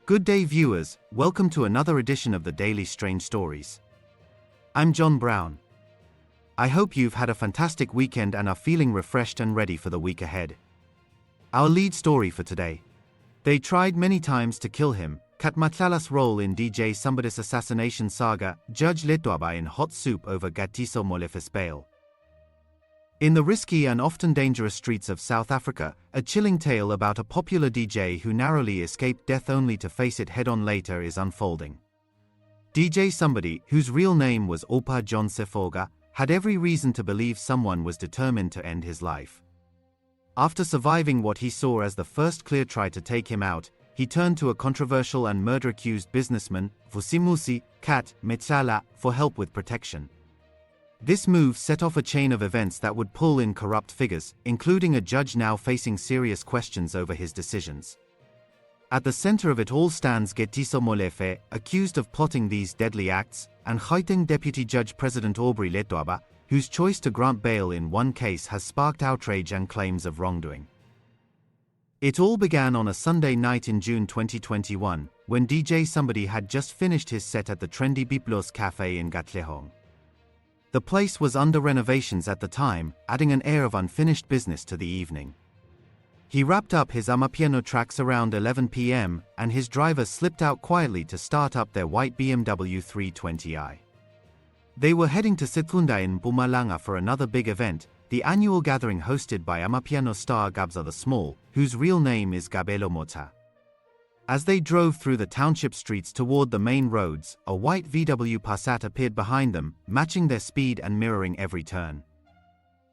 Good day viewers, welcome to another edition of the Daily Strange Stories. I'm John Brown. I hope you've had a fantastic weekend and are feeling refreshed and ready for the week ahead. Our lead story for today. They tried many times to kill him. Cat Matlala's role in DJ Sumbody's assassination saga, Judge Ledwaba in hot soup over Katiso Molefe's bail. In the risky and often dangerous streets of South Africa, a chilling tale about a popular DJ who narrowly escaped death only to face it head-on later is unfolding. DJ Sumbody, whose real name was Oupa John Sefoka, had every reason to believe someone was determined to end his life. After surviving what he saw as the first clear try to take him out, he turned to a controversial and murder-accused businessman, Vusimusi, Cat Matlala, for help with protection. This move set off a chain of events that would pull in corrupt figures, including a judge now facing serious questions over his decisions. At the center of it all stands Katiso Molefe, accused of plotting these deadly acts, and Gauteng Deputy Judge President Aubrey Ledwaba, whose choice to grant bail in one case has sparked outrage and claims of wrongdoing. It all began on a Sunday night in June 2021, when DJ Sumbody had just finished his set at the trendy Biblos Cafe in Katlehong. The place was under renovations at the time, adding an air of unfinished business to the evening. He wrapped up his Amapiano tracks around 11 p.m., and his driver slipped out quietly to start up their white BMW 320i. They were heading to Secunda in Mpumalanga for another big event, the annual gathering hosted by Amapiano star Kabza the Small, whose real name is Kabelo Motha. As they drove through the township streets toward the main roads, a white VW Passat appeared behind them, matching their speed and mirroring every turn.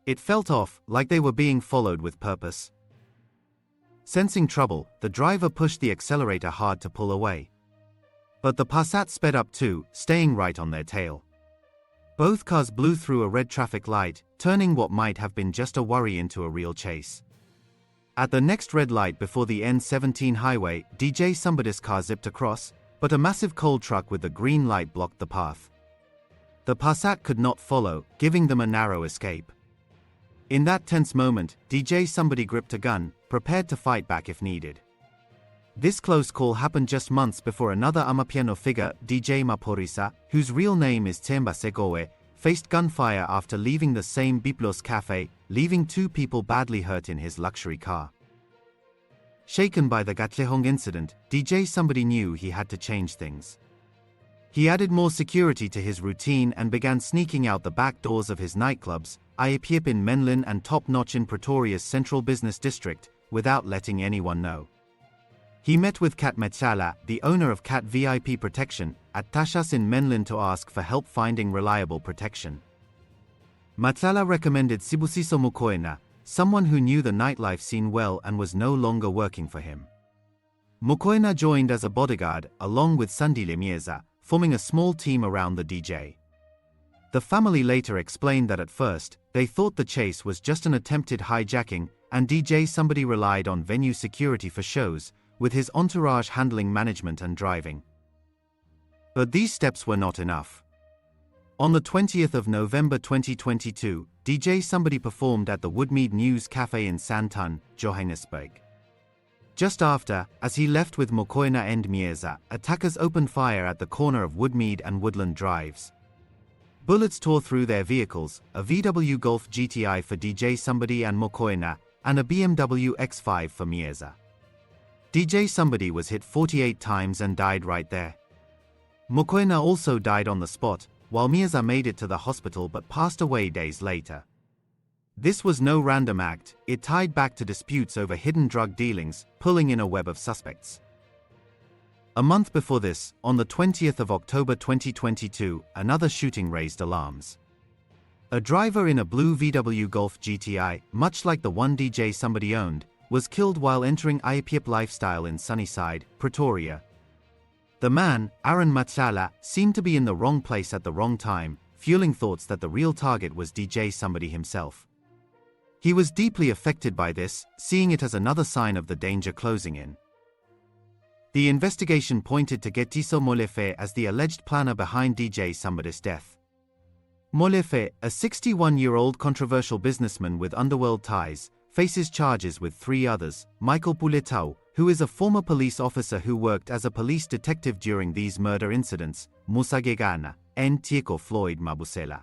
It felt off, like they were being followed with purpose. Sensing trouble, the driver pushed the accelerator hard to pull away. But the Passat sped up too, staying right on their tail. Both cars blew through a red traffic light, turning what might have been just a worry into a real chase. At the next red light before the N17 highway, DJ Sumbody's car zipped across, but a massive coal truck with the green light blocked the path. The Passat could not follow, giving them a narrow escape. In that tense moment, DJ Sumbody gripped a gun, prepared to fight back if needed. This close call happened just months before another Amapiano figure, DJ Maphorisa, whose real name is Themba Sekowe, faced gunfire after leaving the same Biblos Cafe, leaving two people badly hurt in his luxury car. Shaken by the Katlehong incident, DJ Sumbody knew he had to change things. He added more security to his routine and began sneaking out the back doors of his nightclubs, Eyewitnesses in Menlyn and Top Notch in Pretoria's central business district, without letting anyone know. He met with Cat Matlala, the owner of Cat VIP Protection, at Tashas in Menlyn to ask for help finding reliable protection. Matlala recommended Sibusiso Mokoena, someone who knew the nightlife scene well and was no longer working for him. Mokoena joined as a bodyguard, along with Sandile Mieza, forming a small team around the DJ. The family later explained that at first, they thought the chase was just an attempted hijacking, and DJ Sumbody relied on venue security for shows, with his entourage handling management and driving. But these steps were not enough. On the 20th of November 2022, DJ Sumbody performed at the Woodmead News Cafe in Sandton, Johannesburg. Just after, as he left with Mokoena and Mieza, attackers opened fire at the corner of Woodmead and Woodland Drives. Bullets tore through their vehicles, a VW Golf GTI for DJ Sumbody and Mokoena, and a BMW X5 for Mieza. DJ Sumbody was hit 48 times and died right there. Mokoena also died on the spot, while Mieza made it to the hospital but passed away days later. This was no random act, it tied back to disputes over hidden drug dealings, pulling in a web of suspects. A month before this, on the 20th of October 2022, another shooting raised alarms. A driver in a blue VW Golf GTI, much like the one DJ Sumbody owned, was killed while entering Eyewitnesses Lifestyle in Sunnyside, Pretoria. The man, Aaron Matlala, seemed to be in the wrong place at the wrong time, fueling thoughts that the real target was DJ Sumbody himself. He was deeply affected by this, seeing it as another sign of the danger closing in. The investigation pointed to Katiso Molefe as the alleged planner behind DJ Sumbody's death. Molefe, a 61-year-old controversial businessman with underworld ties, faces charges with three others: Michael Puletau, who is a former police officer who worked as a police detective during these murder incidents, Musagegana, and Tieko Floyd Mabusela.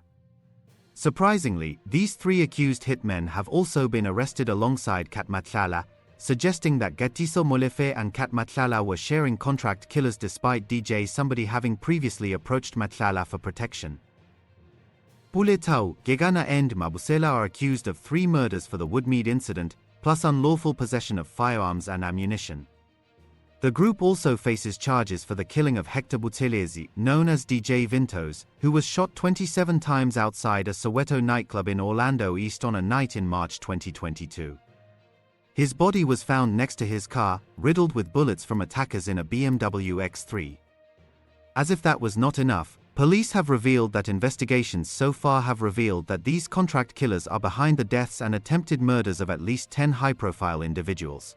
Surprisingly, these three accused hitmen have also been arrested alongside Cat Matlala, suggesting that Katiso Molefe and Cat Matlala were sharing contract killers despite DJ Sumbody having previously approached Matlala for protection. Puletau, Gegana and Mabusela are accused of 3 murders for the Woodmead incident, plus unlawful possession of firearms and ammunition. The group also faces charges for the killing of Hector Buthelezi, known as DJ Vintos, who was shot 27 times outside a Soweto nightclub in Orlando East on a night in March 2022. His body was found next to his car, riddled with bullets from attackers in a BMW X3. As if that was not enough, police have revealed that investigations so far have revealed that these contract killers are behind the deaths and attempted murders of at least 10 high-profile individuals.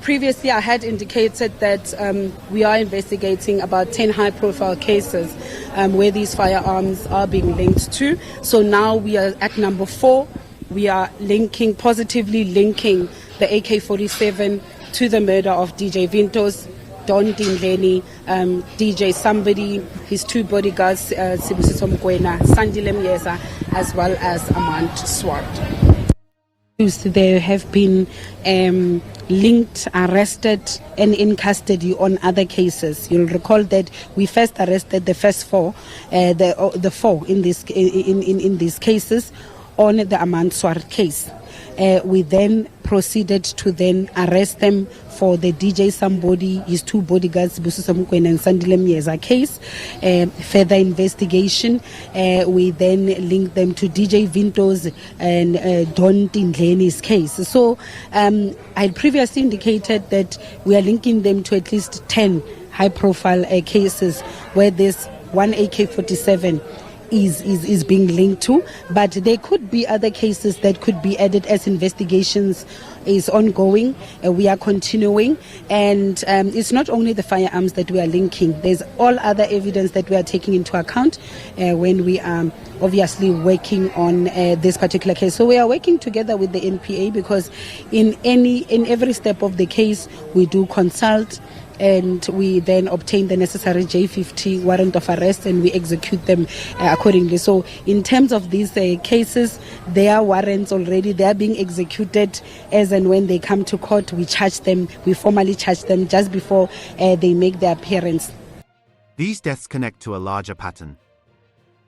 Previously, I had indicated that we are investigating about 10 high-profile cases where these firearms are being linked to. So now we are at number 4. We are positively linking the AK-47 to the murder of DJ Vintos, Don Dinleni, DJ Sumbody, his 2 bodyguards, Vusimusi, Sandile Myeza, as well as Amant Swart. They have been linked, arrested, and in custody on other cases. You'll recall that we first arrested the first 4, the 4 in these cases on the Amant Swart case. We then proceeded to then arrest them for the DJ Sumbody, his 2 bodyguards, Vusimusi and Sandile Myeza case. Further investigation, we then linked them to DJ Vintos and Don Tindleni's case. So I had previously indicated that we are linking them to at least 10 high-profile cases where this one AK-47 is being linked to, but there could be other cases that could be added as investigations is ongoing. We are continuing, and it's not only the firearms that we are linking. There's all other evidence that we are taking into account when we are obviously working on this particular case. So we are working together with the NPA because in every step of the case we do consult, and we then obtain the necessary J50 warrant of arrest and we execute them accordingly. So in terms of these cases, there are warrants already. They are being executed as and when they come to court. We formally charge them just before they make their appearance. These deaths connect to a larger pattern.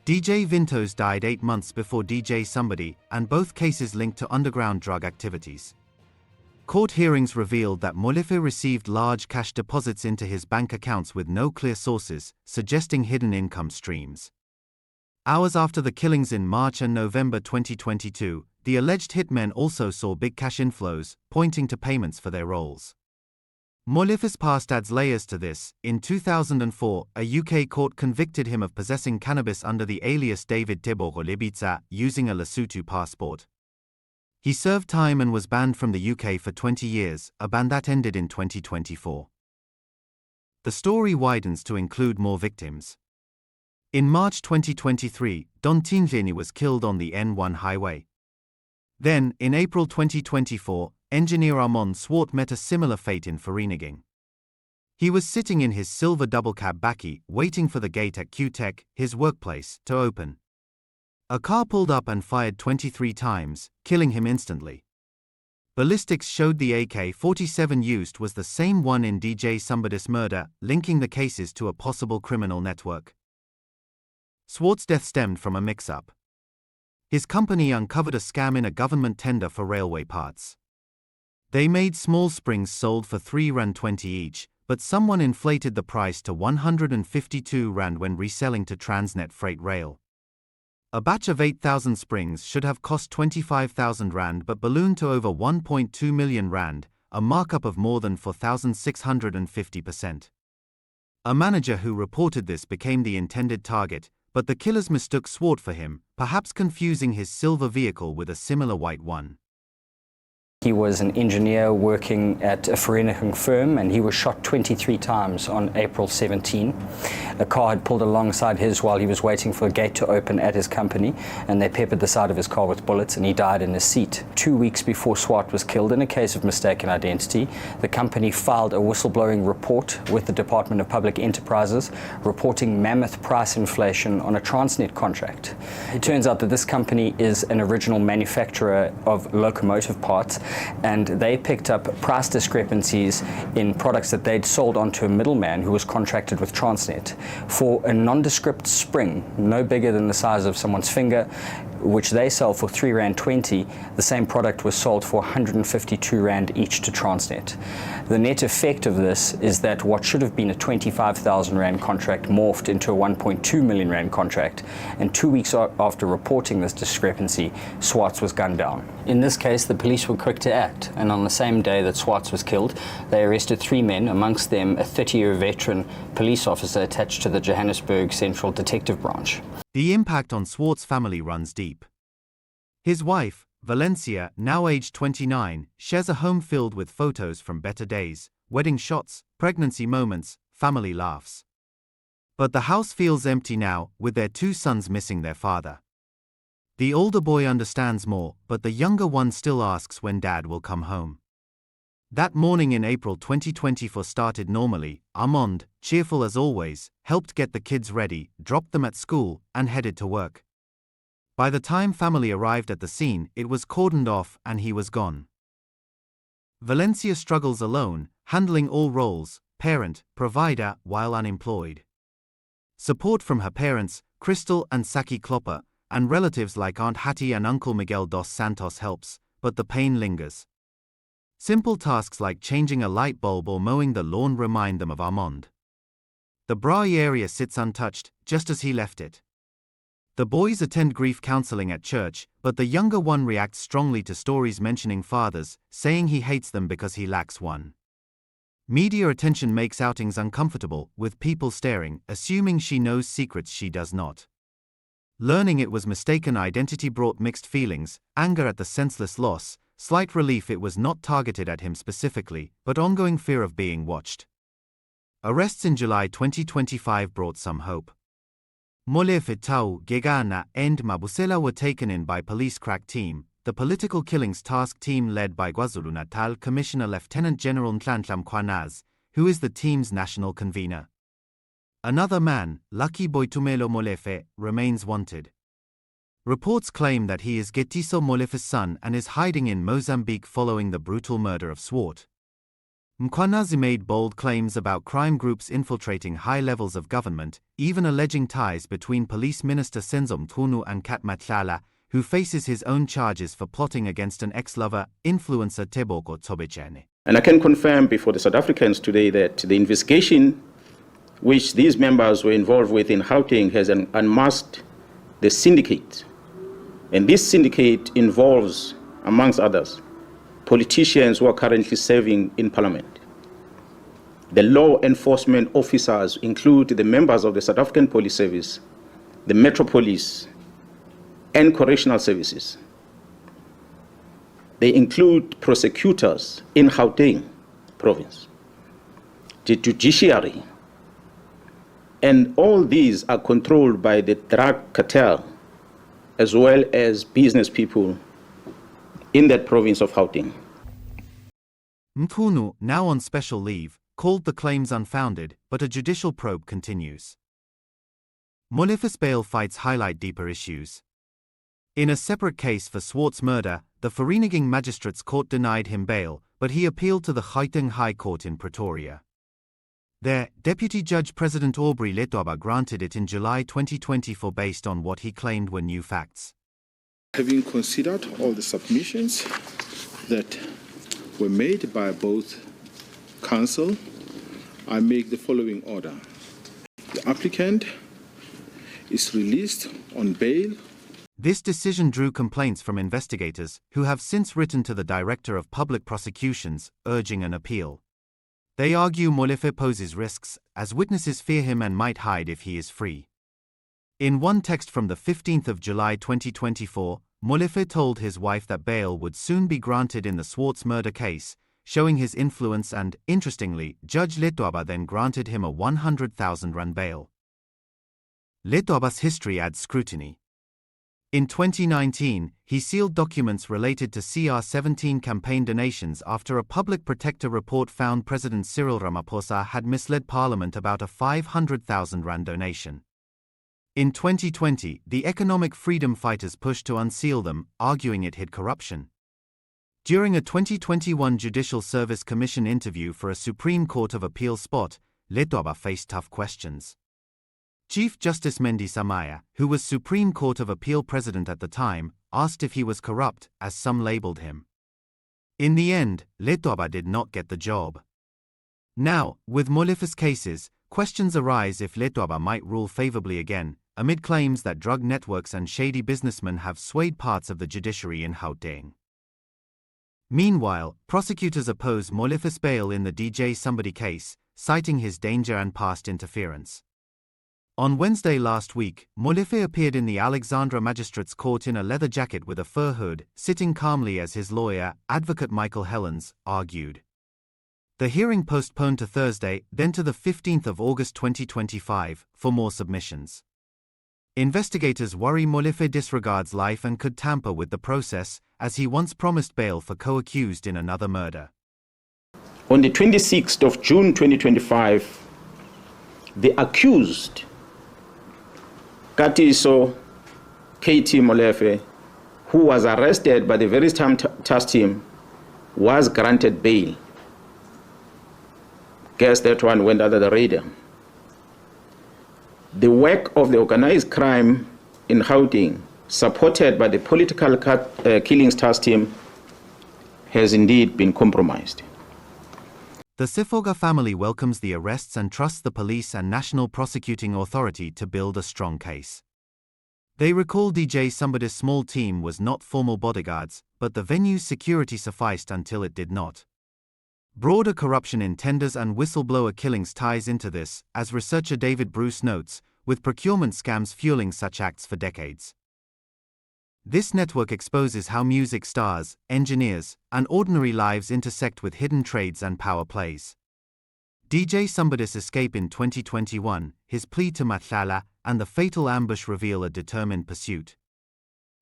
DJ Vintos died 8 months before DJ Sumbody, and both cases linked to underground drug activities. Court hearings revealed that Molefe received large cash deposits into his bank accounts with no clear sources, suggesting hidden income streams. Hours after the killings in March and November 2022, the alleged hitmen also saw big cash inflows, pointing to payments for their roles. Molefe's past adds layers to this. In 2004, a UK court convicted him of possessing cannabis under the alias David Tebogo Lebitsa, using a Lesotho passport. He served time and was banned from the UK for 20 years, a ban that ended in 2024. The story widens to include more victims. In March 2023, Don Tinjeni was killed on the N1 highway. Then, in April 2024, engineer Armand Swart met a similar fate in Vereeniging. He was sitting in his silver double-cab bakkie, waiting for the gate at QTech, his workplace, to open. A car pulled up and fired 23 times, killing him instantly. Ballistics showed the AK-47 used was the same one in DJ Sumbody's murder, linking the cases to a possible criminal network. Swart's death stemmed from a mix-up. His company uncovered a scam in a government tender for railway parts. They made small springs sold for R3.20 each, but someone inflated the price to R152 when reselling to Transnet Freight Rail. A batch of 8,000 springs should have cost R25,000 but ballooned to over R1.2 million, a markup of more than 4,650%. A manager who reported this became the intended target, but the killers mistook Swart for him, perhaps confusing his silver vehicle with a similar white one. He was an engineer working at a foreign firm, and he was shot 23 times on April 17. A car had pulled alongside his while he was waiting for a gate to open at his company, and they peppered the side of his car with bullets, and he died in his seat. 2 weeks before Swart was killed in a case of mistaken identity, the company filed a whistleblowing report with the Department of Public Enterprises reporting mammoth price inflation on a Transnet contract. It turns out that this company is an original manufacturer of locomotive parts, and they picked up price discrepancies in products that they'd sold onto a middleman who was contracted with Transnet. For a nondescript spring, no bigger than the size of someone's finger, which they sell for R3.20, the same product was sold for R152 each to Transnet. The net effect of this is that what should have been a R25,000 contract morphed into a R1.2 million contract, and 2 weeks after reporting this discrepancy, Swartz was gunned down. In this case, the police were quick to act, and on the same day that Swartz was killed, they arrested 3 men, amongst them a 30-year veteran police officer attached to the Johannesburg Central Detective Branch. The impact on Swartz's family runs deep. His wife, Valencia, now aged 29, shares a home filled with photos from better days, wedding shots, pregnancy moments, family laughs. But the house feels empty now, with their 2 sons missing their father. The older boy understands more, but the younger one still asks when dad will come home. That morning in April 2024 started normally. Armand, cheerful as always, helped get the kids ready, dropped them at school, and headed to work. By the time family arrived at the scene, it was cordoned off and he was gone. Valencia struggles alone, handling all roles, parent, provider, while unemployed. Support from her parents, Crystal and Saki Klopper, and relatives like Aunt Hattie and Uncle Miguel dos Santos helps, but the pain lingers. Simple tasks like changing a light bulb or mowing the lawn remind them of Armand. The Braai area sits untouched, just as he left it. The boys attend grief counseling at church, but the younger one reacts strongly to stories mentioning fathers, saying he hates them because he lacks one. Media attention makes outings uncomfortable, with people staring, assuming she knows secrets she does not. Learning it was mistaken identity brought mixed feelings, anger at the senseless loss, slight relief it was not targeted at him specifically, but ongoing fear of being watched. Arrests in July 2025 brought some hope. Molefe Tau, Gegana, and Mabusela were taken in by police crack team, the political killings task team led by KwaZulu-Natal Commissioner Lieutenant General Nhlanhla Mkhwanazi, who is the team's national convener. Another man, Lucky Boitumelo Molefe, remains wanted. Reports claim that he is Katiso Molefe's son and is hiding in Mozambique following the brutal murder of Swart. Mkhwanazi made bold claims about crime groups infiltrating high levels of government, even alleging ties between Police Minister Senzo Mchunu and Cat Matlala, who faces his own charges for plotting against an ex-lover, influencer Tebogo Tobechane. And I can confirm before the South Africans today that the investigation which these members were involved with in Gauteng has unmasked the syndicate. And this syndicate involves, amongst others, politicians who are currently serving in Parliament. The law enforcement officers include the members of the South African Police Service, the Metro Police, and Correctional Services. They include prosecutors in Gauteng province, the judiciary, and all these are controlled by the drug cartel as well as business people in that province of Gauteng. Mchunu, now on special leave, called the claims unfounded, but a judicial probe continues. Molefe's bail fights highlight deeper issues. In a separate case for Swart's murder, the Vereeniging Magistrates Court denied him bail, but he appealed to the Gauteng High Court in Pretoria. There, Deputy Judge President Aubrey Ledwaba granted it in July 2024 based on what he claimed were new facts. Having considered all the submissions that were made by both counsel, I make the following order. The applicant is released on bail. This decision drew complaints from investigators, who have since written to the Director of Public Prosecutions, urging an appeal. They argue Molefe poses risks, as witnesses fear him and might hide if he is free. In one text from the 15th of July 2024, Molefe told his wife that bail would soon be granted in the Swartz murder case, showing his influence, and, interestingly, Judge Ledwaba then granted him a 100,000 rand bail. Ledwaba's history adds scrutiny. In 2019, he sealed documents related to CR17 campaign donations after a public protector report found President Cyril Ramaphosa had misled Parliament about a 500,000 rand donation. In 2020, the economic freedom fighters pushed to unseal them, arguing it hid corruption. During a 2021 Judicial Service Commission interview for a Supreme Court of Appeal spot, Ledwaba faced tough questions. Chief Justice Mendi Samaya, who was Supreme Court of Appeal president at the time, asked if he was corrupt, as some labeled him. In the end, Ledwaba did not get the job. Now, with Molefe's cases, questions arise if Ledwaba might rule favorably again, amid claims that drug networks and shady businessmen have swayed parts of the judiciary in Gauteng. Meanwhile, prosecutors oppose Molefe's bail in the DJ Sumbody case, citing his danger and past interference. On Wednesday last week, Molefe appeared in the Alexandra Magistrates Court in a leather jacket with a fur hood, sitting calmly as his lawyer, Advocate Michael Helens, argued. The hearing postponed to Thursday, then to the 15th of August 2025, for more submissions. Investigators worry Molefe disregards life and could tamper with the process, as he once promised bail for co-accused in another murder. On the 26th of June 2025, the accused, Katiso Molefe, who was arrested by the very same task team, was granted bail. Guess that one went under the radar. The work of the organized crime in Gauteng, supported by the political killings task team, has indeed been compromised. The Sefoka family welcomes the arrests and trusts the police and National Prosecuting Authority to build a strong case. They recall DJ Sumbody's small team was not formal bodyguards, but the venue's security sufficed until it did not. Broader corruption in tenders and whistleblower killings ties into this, as researcher David Bruce notes, with procurement scams fueling such acts for decades. This network exposes how music stars, engineers, and ordinary lives intersect with hidden trades and power plays. DJ Sumbody's escape in 2021, his plea to Matlala, and the fatal ambush reveal a determined pursuit.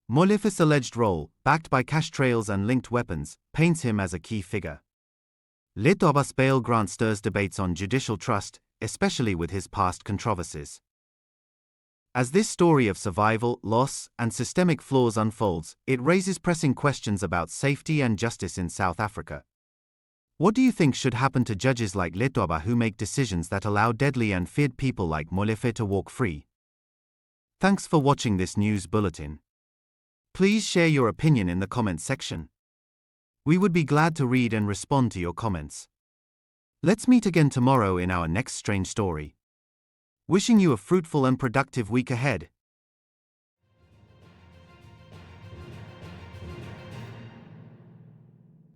Molefe's alleged role, backed by cash trails and linked weapons, paints him as a key figure. Ledwaba's bail grant stirs debates on judicial trust, especially with his past controversies. As this story of survival, loss, and systemic flaws unfolds, it raises pressing questions about safety and justice in South Africa. What do you think should happen to judges like Ledwaba who make decisions that allow deadly and feared people like Molefe to walk free? Thanks for watching this news bulletin. Please share your opinion in the comments section. We would be glad to read and respond to your comments. Let's meet again tomorrow in our next strange story. Wishing you a fruitful and productive week ahead.